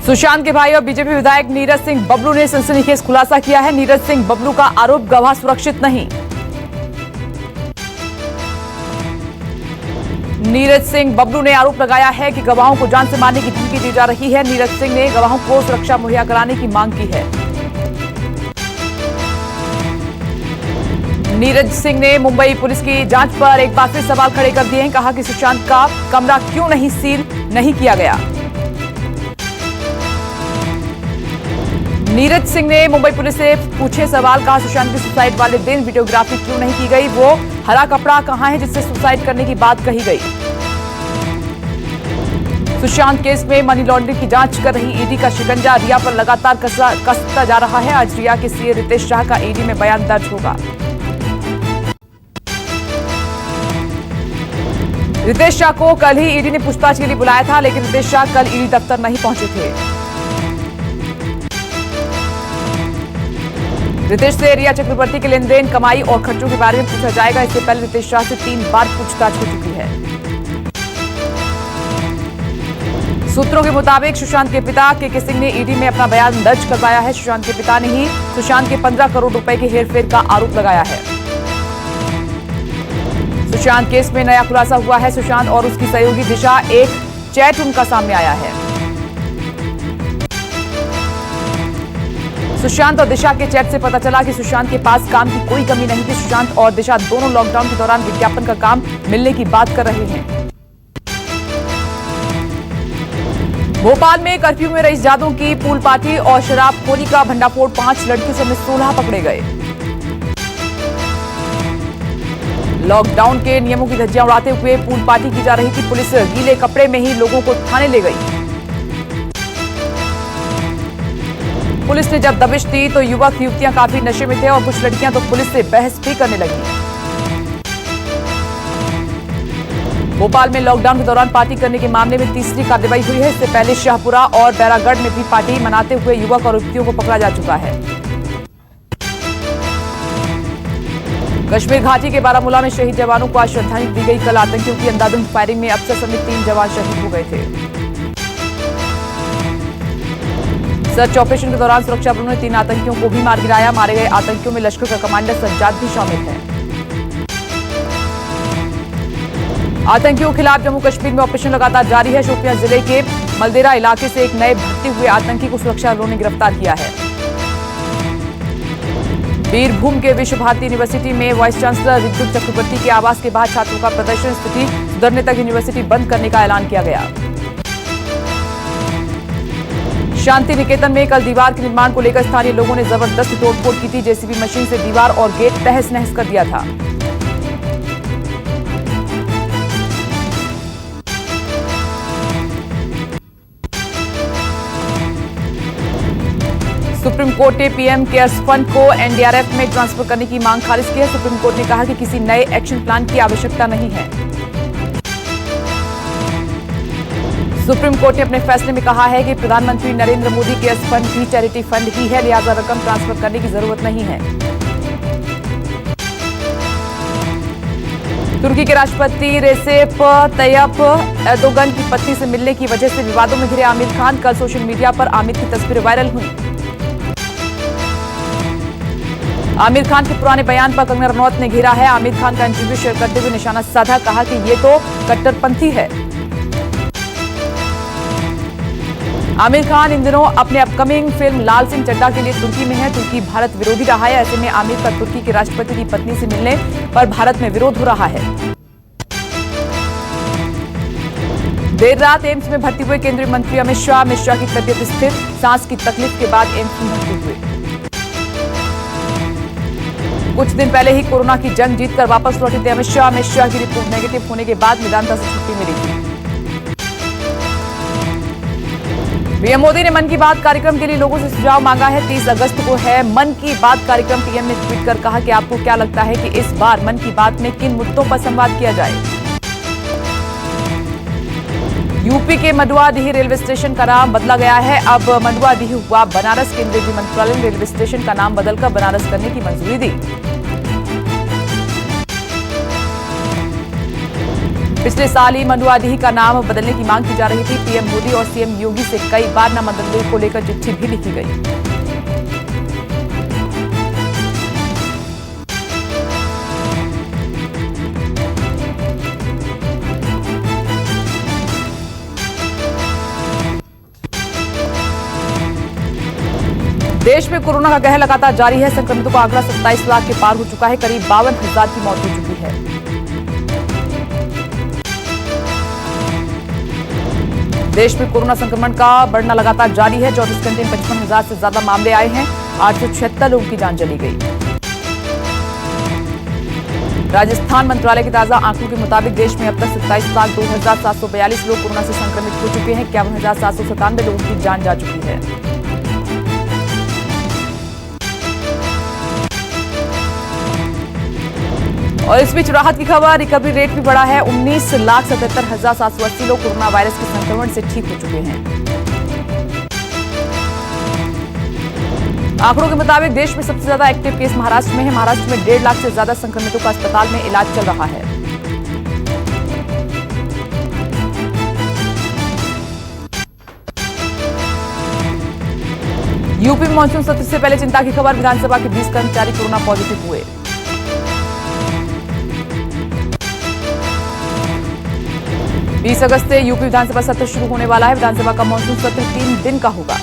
सुशांत के भाई और बीजेपी विधायक नीरज सिंह बबलू ने सनसनीखेज खुलासा किया है। नीरज सिंह बबलू का आरोप गवाह सुरक्षित नहीं। नीरज सिंह बबलू ने आरोप लगाया है कि गवाहों को जान से मारने की धमकी दी जा रही है। नीरज सिंह ने गवाहों को सुरक्षा मुहैया कराने की मांग की है। नीरज सिंह ने मुंबई पुलिस की जांच पर एक बार फिर सवाल खड़े कर दिए हैं। कहा कि सुशांत का कमरा क्यों नहीं सील नहीं किया गया। नीरज सिंह ने मुंबई पुलिस से पूछे सवाल। कहा सुशांत की सुसाइड वाले दिन वीडियोग्राफी क्यों नहीं की गई। वो हरा कपड़ा कहां है जिससे सुसाइड करने की बात कही गई। सुशांत केस में मनी लॉन्ड्रिंग की जांच कर रही ईडी का शिकंजा रिया पर लगातार कसता जा रहा है। आज रिया के सीए रितेश शाह का ईडी में बयान दर्ज होगा। रितेश शाह को कल ही ईडी ने पूछताछ के लिए बुलाया था, लेकिन रितेश शाह कल ईडी दफ्तर नहीं पहुंचे थे। रितेश से रिया चक्रवर्ती के लेन देन, कमाई और खर्चों के बारे में पूछा जाएगा। इससे पहले रितेश शाह से 3 बार पूछताछ हो चुकी है। सूत्रों के मुताबिक सुशांत के पिता के सिंह ने ईडी में अपना बयान दर्ज करवाया है। सुशांत के पिता ने ही सुशांत के 15 करोड़ रुपए के हेरफेर का आरोप लगाया है। सुशांत केस में नया खुलासा हुआ है। सुशांत और उसकी सहयोगी दिशा एक चैट उनका सामने आया है। सुशांत और दिशा के चैट से पता चला कि सुशांत के पास काम की कोई कमी नहीं थी। सुशांत और दिशा दोनों लॉकडाउन के दौरान विज्ञापन का काम मिलने की बात कर रहे हैं। भोपाल में कर्फ्यू में रईस जादों की पूल पार्टी और शराबखोरी का भंडाफोड़। 5 लड़कियों समेत 16 पकड़े गए। लॉकडाउन के नियमों की धज्जियां उड़ाते हुए पूल पार्टी की जा रही थी। पुलिस गीले कपड़े में ही लोगों को थाने ले गई। पुलिस ने जब दबिश दी तो युवक युवतियां काफी नशे में थे और कुछ लड़कियां तो पुलिस से बहस भी करने लगी। भोपाल में लॉकडाउन के दौरान पार्टी करने के मामले में तीसरी कार्रवाई हुई है। इससे पहले शाहपुरा और बैरागढ़ में भी पार्टी मनाते हुए युवक और युवतियों को पकड़ा जा चुका है। कश्मीर घाटी के बारामूला में शहीद जवानों को आज श्रद्धांजलि दी गई। कल आतंकियों की अंधाधुंध फायरिंग में अफसर समेत 3 जवान शहीद हो गए थे। सर्च ऑपरेशन के दौरान सुरक्षा बलों ने 3 आतंकियों को भी मार गिराया। मारे गए आतंकियों में लश्कर का कमांडर सज्जाद भी शामिल है। आतंकियों के खिलाफ जम्मू कश्मीर में ऑपरेशन लगातार जारी है। शोपियां जिले के मलदेरा इलाके से एक नए भटके हुए आतंकी को सुरक्षा बलों ने गिरफ्तार किया है। बीरभूम के विश्व भारती यूनिवर्सिटी में वाइस चांसलर ऋतु चक्रवर्ती के आवास के बाहर छात्रों का प्रदर्शन। स्थिति सुधरने तक यूनिवर्सिटी बंद करने का ऐलान किया गया। शांति निकेतन में कल दीवार के निर्माण को लेकर स्थानीय लोगों ने जबरदस्त तोड़फोड़ की थी। जेसीबी मशीन से दीवार और गेट तहस नहस कर दिया था। सुप्रीम कोर्ट ने पीएम केयर्स फंड को एनडीआरएफ में ट्रांसफर करने की मांग खारिज की है। सुप्रीम कोर्ट ने कहा कि किसी नए एक्शन प्लान की आवश्यकता नहीं है। सुप्रीम कोर्ट ने अपने फैसले में कहा है कि प्रधानमंत्री नरेंद्र मोदी केयर्स फंड भी चैरिटी फंड ही है, लिहाजा रकम ट्रांसफर करने की जरूरत नहीं है। तुर्की के राष्ट्रपति रेसेप तैयप एर्दोगन की पत्नी से मिलने की वजह से विवादों में घिरे आमिर खान। कल सोशल मीडिया पर आमिर की तस्वीरें वायरल हुई। आमिर खान के पुराने बयान पर कंगना रनौत ने घेरा है। आमिर खान का इंटरव्यू शेयर करते हुए निशाना साधा। कहा कि ये तो कट्टरपंथी है। आमिर खान इन दिनों अपने अपकमिंग फिल्म लाल सिंह चड्ढा के लिए तुर्की में है। तुर्की भारत विरोधी रहा है। ऐसे में आमिर का तुर्की के राष्ट्रपति की पत्नी से मिलने पर भारत में विरोध हो रहा है। देर रात एम्स में भर्ती हुए केंद्रीय मंत्री अमित शाह। अमित शाह की तबीयत स्थिर, सांस की तकलीफ के बाद एम्स में भर्ती हुए। कुछ दिन पहले ही कोरोना की जंग जीतकर वापस लौटे थे अमित शाह। अमित शाह की रिपोर्ट नेगेटिव होने के बाद निदानता से छुट्टी मिली थी। पीएम मोदी ने मन की बात कार्यक्रम के लिए लोगों से सुझाव मांगा है। 30 अगस्त को है मन की बात कार्यक्रम। पीएम ने ट्वीट कर कहा कि आपको क्या लगता है कि इस बार मन की बात में किन मुद्दों पर संवाद किया जाए। यूपी के मंडुआडीह रेलवे स्टेशन का नाम बदला गया है। अब मंडुआडीह हुआ बनारस। केंद्रीय गृह मंत्रालय ने रेलवे स्टेशन का नाम बदलकर बनारस करने की मंजूरी दी। पिछले साल ही मंडुआडीह का नाम बदलने की मांग की जा रही थी। पीएम मोदी और सीएम योगी से कई बार नाम बदलने को लेकर चिट्ठी भी लिखी गई। देश में कोरोना का कहर लगातार जारी है। संक्रमितों का आंकड़ा 27 लाख के पार हो चुका है। करीब 52,000 की मौत हो चुकी है। देश में कोरोना संक्रमण का बढ़ना लगातार जारी है। 24 घंटे में 55,000 से ज्यादा मामले आए हैं। 876 लोगों की जान चली गई। राजस्थान मंत्रालय के ताजा आंकड़ों के मुताबिक देश में अब तक 27,02,742 लोग कोरोना से संक्रमित हो चुके हैं। 51,797 लोगों की जान जा चुकी है। और इस बीच राहत की खबर, रिकवरी रेट भी बढ़ा है। 19,77,780 लोग कोरोना वायरस के संक्रमण से ठीक हो चुके हैं। आंकड़ों के मुताबिक देश में सबसे ज्यादा एक्टिव केस महाराष्ट्र में है। महाराष्ट्र में 1.5 लाख से ज्यादा संक्रमितों का अस्पताल में इलाज चल रहा है। यूपी में मानसून सत्र से पहले चिंता की खबर, विधानसभा के 20 कर्मचारी कोरोना पॉजिटिव हुए। 20 अगस्त से यूपी विधानसभा सत्र शुरू होने वाला है। विधानसभा का मानसून सत्र 3 दिन का होगा।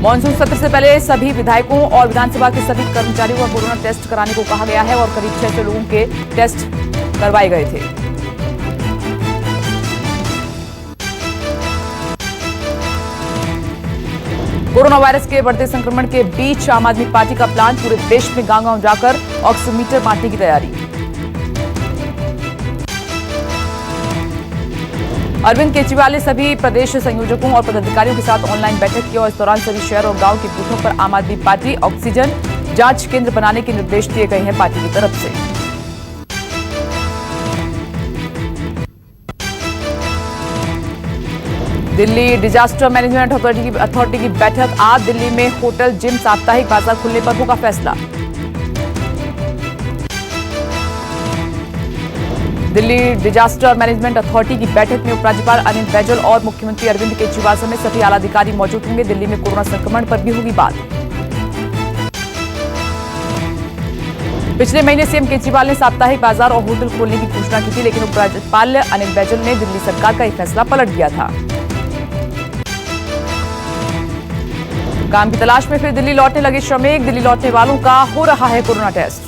मानसून सत्र से पहले सभी विधायकों और विधानसभा के सभी कर्मचारियों का कोरोना टेस्ट कराने को कहा गया है और करीब 600 लोगों के टेस्ट करवाए गए थे। कोरोना वायरस के बढ़ते संक्रमण के बीच आम आदमी पार्टी का प्लान, पूरे देश में गांव-गांव जाकर ऑक्सीमीटर बांटने की तैयारी। अरविंद केजरीवाल ने सभी प्रदेश संयोजकों और पदाधिकारियों के साथ ऑनलाइन बैठक की और इस दौरान सभी शहर और गांव के बूथों पर आम आदमी पार्टी ऑक्सीजन जांच केंद्र बनाने के निर्देश दिए गए हैं पार्टी की तरफ से। दिल्ली डिजास्टर मैनेजमेंट अथॉरिटी की बैठक आज। दिल्ली में होटल, जिम, साप्ताहिक बाजार खुलने पर होगा फैसला। दिल्ली डिजास्टर मैनेजमेंट अथॉरिटी की बैठक में उपराज्यपाल अनिल बैजल और मुख्यमंत्री अरविंद केजरीवाल समेत सभी आला अधिकारी मौजूद होंगे। दिल्ली में कोरोना संक्रमण पर भी होगी बात। पिछले महीने सीएम केजरीवाल ने साप्ताहिक बाजार और होटल खोलने की घोषणा की थी, लेकिन उपराज्यपाल अनिल बैजल ने दिल्ली सरकार का यह फैसला पलट दिया था। काम की तलाश में फिर दिल्ली लौटने लगे श्रमिक। दिल्ली लौटने वालों का हो रहा है कोरोना टेस्ट।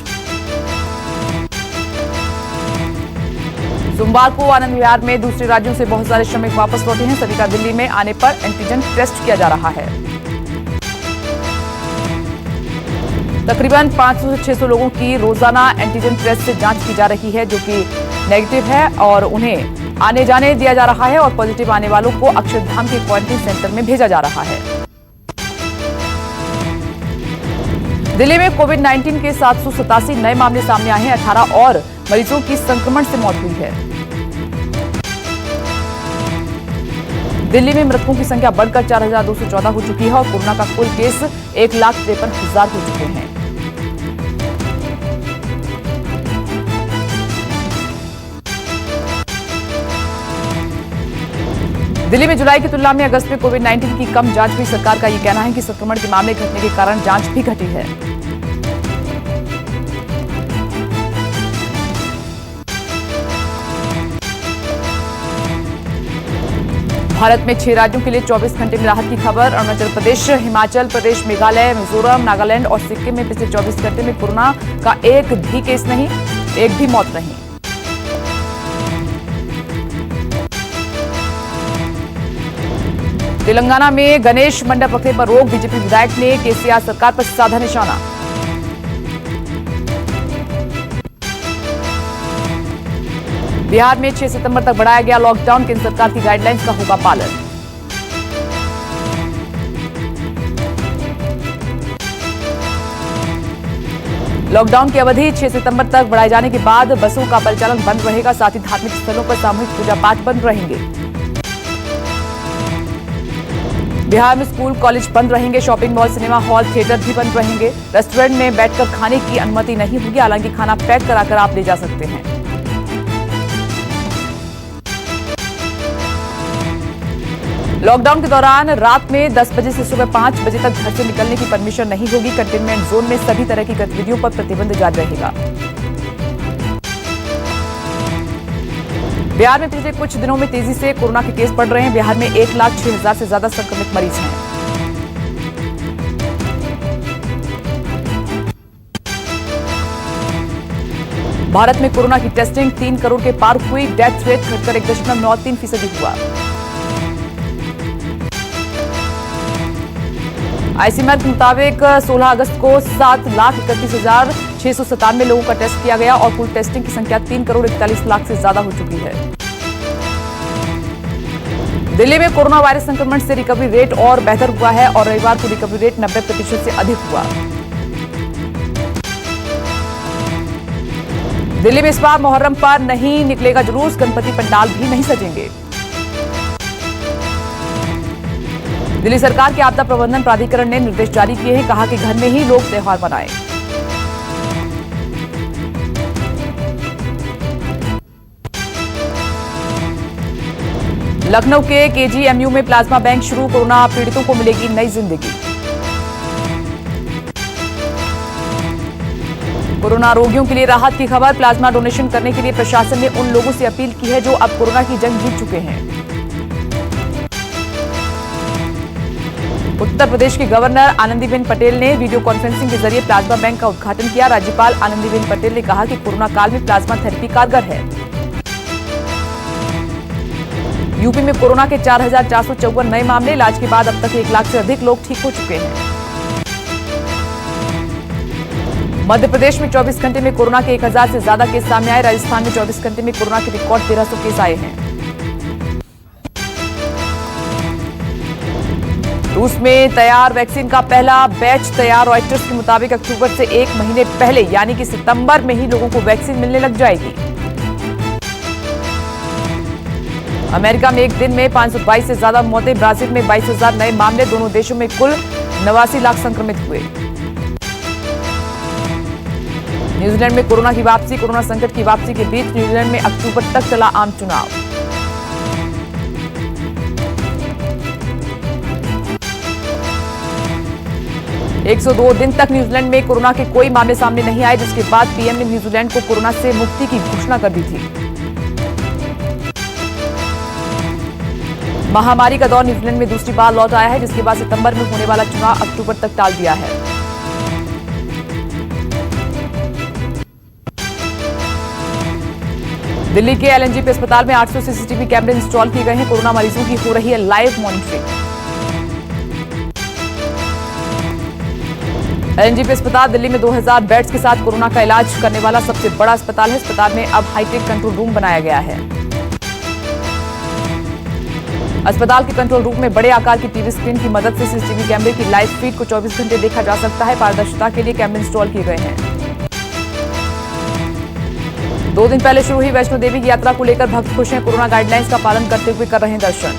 सोमवार को आनंद विहार में दूसरे राज्यों से बहुत सारे श्रमिक वापस लौटे हैं। सभी का दिल्ली में आने पर एंटीजन टेस्ट किया जा रहा है। तकरीबन 500 से 600 लोगों की रोजाना एंटीजन टेस्ट से जांच की जा रही है, जो कि नेगेटिव है और उन्हें आने जाने दिया जा रहा है और पॉजिटिव आने वालों को अक्षरधाम के क्वारंटीन सेंटर में भेजा जा रहा है। दिल्ली में कोविड-19 के 787 नए मामले सामने आए हैं। 18 और मरीजों की संक्रमण से मौत हुई है। दिल्ली में मृतकों की संख्या बढ़कर 4,214 हो चुकी है और कोरोना का कुल केस 1,53,000 हो चुके हैं। दिल्ली में जुलाई की तुलना में अगस्त में कोविड-19 की कम जांच हुई। सरकार का यह कहना है कि संक्रमण के मामले घटने के कारण जांच भी घटी है। भारत में 6 राज्यों के लिए 24 घंटे में राहत की खबर। अरुणाचल प्रदेश, हिमाचल प्रदेश, मेघालय, मिजोरम, नागालैंड और सिक्किम में पिछले 24 घंटे में कोरोना का एक भी केस नहीं, एक भी मौत नहीं। तेलंगाना में गणेश मंडप रखने पर रोक। बीजेपी विधायक ने केसीआर सरकार पर साधा निशाना। बिहार में 6 सितंबर तक बढ़ाया गया लॉकडाउन। केंद्र सरकार की गाइडलाइंस का होगा पालन। लॉकडाउन की अवधि 6 सितंबर तक बढ़ाए जाने के बाद बसों का परिचालन बंद रहेगा। साथ ही धार्मिक स्थलों पर सामूहिक पूजा पाठ बंद रहेंगे। बिहार में स्कूल कॉलेज बंद रहेंगे, shopping mall, cinema hall, theatre भी बंद रहेंगे। रेस्टोरेंट में बैठकर खाने की अनुमति नहीं होगी, हालांकि खाना पैक कराकर आप ले जा सकते हैं। लॉकडाउन के दौरान रात में 10 बजे से सुबह 5 बजे तक घर से निकलने की परमिशन नहीं होगी। कंटेनमेंट जोन में सभी तरह की गतिविधियों पर प्रतिबंध जारी रहेगा। बिहार में पिछले कुछ दिनों में तेजी से कोरोना के केस बढ़ रहे हैं। बिहार में 1,06,000 से ज्यादा संक्रमित मरीज हैं। भारत में कोरोना की टेस्टिंग 3 करोड़ के पार हुई। डेथ रेट घटकर 1.93% हुआ। आईसीएमआर के मुताबिक 16 अगस्त को 7,31,697 लोगों का टेस्ट किया गया और कुल टेस्टिंग की संख्या 3 करोड़ 41 लाख से ज्यादा हो चुकी है। दिल्ली में कोरोना वायरस संक्रमण से रिकवरी रेट और बेहतर हुआ है और रविवार को रिकवरी रेट 90% से अधिक हुआ। दिल्ली में इस बार मुहर्रम पर नहीं निकलेगा जुलूस, गणपति पंडाल भी नहीं सजेंगे। दिल्ली सरकार के आपदा प्रबंधन प्राधिकरण ने निर्देश जारी किए हैं, कहा कि घर में ही लोग त्योहार मनाएं। लखनऊ के केजीएमयू में प्लाज्मा बैंक शुरू, कोरोना पीड़ितों को मिलेगी नई जिंदगी। कोरोना रोगियों के लिए राहत की खबर, प्लाज्मा डोनेशन करने के लिए प्रशासन ने उन लोगों से अपील की है जो अब कोरोना की जंग जीत चुके हैं। उत्तर प्रदेश की गवर्नर आनंदीबेन पटेल ने वीडियो कॉन्फ्रेंसिंग के जरिए प्लाज्मा बैंक का उद्घाटन किया। राज्यपाल आनंदीबेन पटेल ने कहा कि कोरोना काल में प्लाज्मा थेरेपी कारगर है। यूपी में कोरोना के 4,454 नए मामले, इलाज के बाद अब तक 1 लाख से अधिक लोग ठीक हो चुके हैं। मध्य प्रदेश में 24 घंटे में कोरोना के 1,000 से ज्यादा केस सामने आए। राजस्थान में 24 घंटे में कोरोना के रिकॉर्ड 1300 केस आए हैं। रूस में तैयार वैक्सीन का पहला बैच तैयार। रॉयटर्स के मुताबिक अक्टूबर से 1 महीने पहले यानी कि सितंबर में ही लोगों को वैक्सीन मिलने लग जाएगी। अमेरिका में एक दिन में 522 से ज्यादा मौतें, ब्राजील में 22,000 नए मामले, दोनों देशों में कुल 89 लाख संक्रमित हुए। न्यूजीलैंड में कोरोना की वापसी, कोरोना संकट की वापसी के बीच न्यूजीलैंड में अक्टूबर तक चला आम चुनाव। एक 102 दिन तक न्यूजीलैंड में कोरोना के कोई मामले सामने नहीं आए, जिसके बाद पीएम ने न्यूजीलैंड को कोरोना से मुक्ति की घोषणा कर दी थी। महामारी का दौर न्यूजीलैंड में दूसरी बार लौट आया है, जिसके बाद सितंबर में होने वाला चुनाव अक्टूबर तक टाल दिया है। दिल्ली के एलएनजेपी अस्पताल में 800 सीसीटीवी कैमरे इंस्टॉल किए गए हैं। कोरोना मरीजों की हो रही है लाइव मॉनिटरिंग। एलएनजेपी अस्पताल दिल्ली में 2000 बेड्स के साथ कोरोना का इलाज करने वाला सबसे बड़ा अस्पताल है। अस्पताल में अब हाईटेक कंट्रोल रूम बनाया गया है। अस्पताल के कंट्रोल रूम में बड़े आकार की टीवी स्क्रीन की मदद से सीसीटीवी कैमरे की लाइव फीड को 24 घंटे देखा जा सकता है। पारदर्शिता के लिए कैमरे इंस्टॉल किए गए हैं। 2 दिन पहले शुरू हुई वैष्णो देवी की यात्रा को लेकर भक्त खुश हैं। कोरोना गाइडलाइंस का पालन करते हुए कर रहे हैं दर्शन।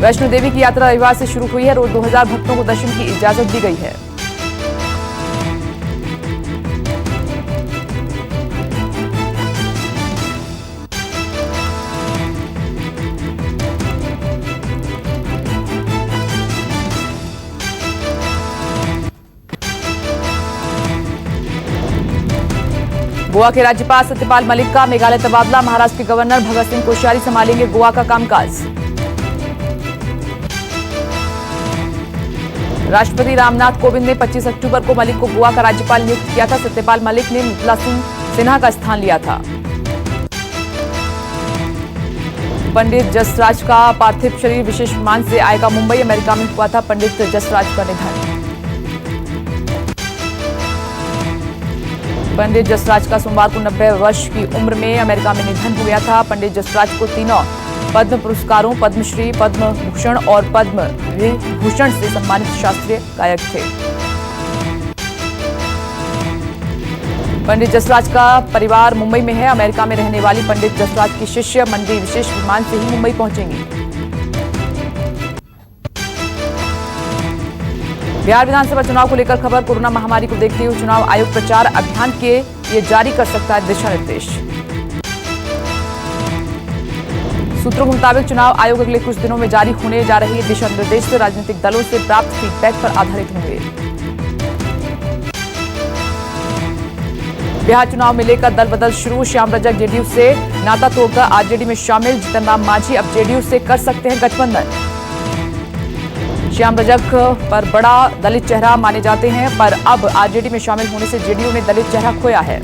वैष्णो देवी की यात्रा रविवार से शुरू हुई है। रोज 2000 भक्तों को दर्शन की इजाजत दी गई है। गोवा के राज्यपाल सत्यपाल मलिक का मेघालय तबादला। महाराष्ट्र के गवर्नर भगत सिंह कोश्यारी संभालेंगे गोवा का कामकाज। राष्ट्रपति रामनाथ कोविंद ने 25 अक्टूबर को मलिक को गोवा का राज्यपाल नियुक्त किया था। सत्यपाल मलिक ने मृदुला सिन्हा का स्थान लिया था। पंडित जसराज का पार्थिव शरीर विशेष विमान से आएगा मुंबई। अमेरिका में हुआ था पंडित जसराज का निधन। पंडित जसराज का सोमवार को 90 वर्ष की उम्र में अमेरिका में निधन हो गया था। पंडित जसराज को 3 पद्म पुरस्कारों, पद्मश्री, पद्म भूषण और पद्म विभूषण से सम्मानित शास्त्रीय गायक थे। पंडित जसराज का परिवार मुंबई में है। अमेरिका में रहने वाली पंडित जसराज की शिष्य मंडली विशेष विमान से ही मुंबई पहुंचेंगी। बिहार विधानसभा चुनाव को लेकर खबर। कोरोना महामारी को देखते हुए चुनाव आयोग प्रचार अभियान के लिए जारी कर सकता है दिशा निर्देश। सूत्रों के मुताबिक चुनाव आयोग अगले कुछ दिनों में जारी होने जा रही दिशा निर्देश से राजनीतिक दलों से प्राप्त फीडबैक पर आधारित होंगे। बिहार चुनाव में लेकर दल बदल शुरू। श्याम रजक जेडीयू से नाता तोड़कर आरजेडी में शामिल। जीतन राम मांझी अब जेडीयू से कर सकते हैं गठबंधन। श्याम रजक पर बड़ा दलित चेहरा माने जाते हैं, पर अब आरजेडी में शामिल होने से जेडीयू ने दलित चेहरा खोया है।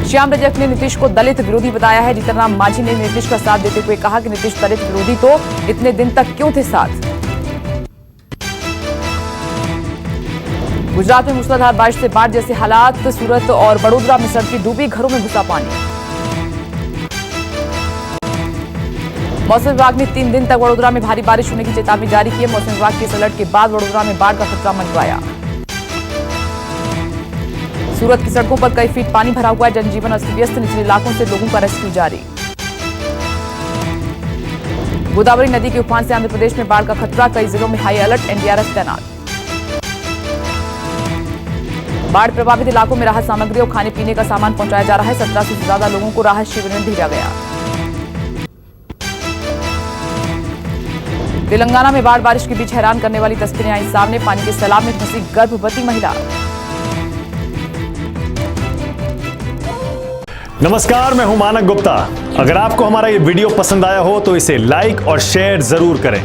श्याम रजक ने नीतीश को दलित विरोधी बताया है। जीतन राम मांझी ने नीतीश का साथ देते हुए कहा कि नीतीश दलित विरोधी तो इतने दिन तक क्यों थे साथ। गुजरात में मूसलाधार बारिश से बाढ़ जैसे हालात। सूरत और वडोदरा में सड़कें डूबी, घरों में घुसा पानी। मौसम विभाग ने 3 दिन तक वडोदरा में भारी बारिश होने की चेतावनी जारी की है। मौसम विभाग के इस अलर्ट के बाद वडोदरा में बाढ़ का खतरा मंडराया। सूरत की सड़कों पर कई फीट पानी भरा हुआ है। जनजीवन अस्त व्यस्त। निचले इलाकों से लोगों का रेस्क्यू जारी। गोदावरी नदी के उफान से आंध्र प्रदेश में बाढ़ का खतरा। कई जिलों में हाई अलर्ट, एनडीआरएफ तैनात। बाढ़ प्रभावित इलाकों में राहत सामग्री और खाने पीने का सामान पहुंचाया जा रहा है। 1700 से ज्यादा लोगों को राहत शिविर में भेजा गया। तेलंगाना में बाढ़ बारिश के बीच हैरान करने वाली तस्वीरें आई सामने। पानी के सैलाब में फंसी गर्भवती महिला। नमस्कार, मैं हूं मानक गुप्ता। अगर आपको हमारा ये वीडियो पसंद आया हो तो इसे लाइक और शेयर जरूर करें,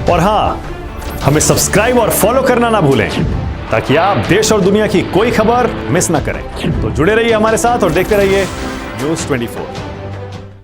और हां, हमें सब्सक्राइब और फॉलो करना ना भूलें ताकि आप देश और दुनिया की कोई खबर मिस ना करें। तो जुड़े रहिए हमारे साथ और देखते रहिए News 24।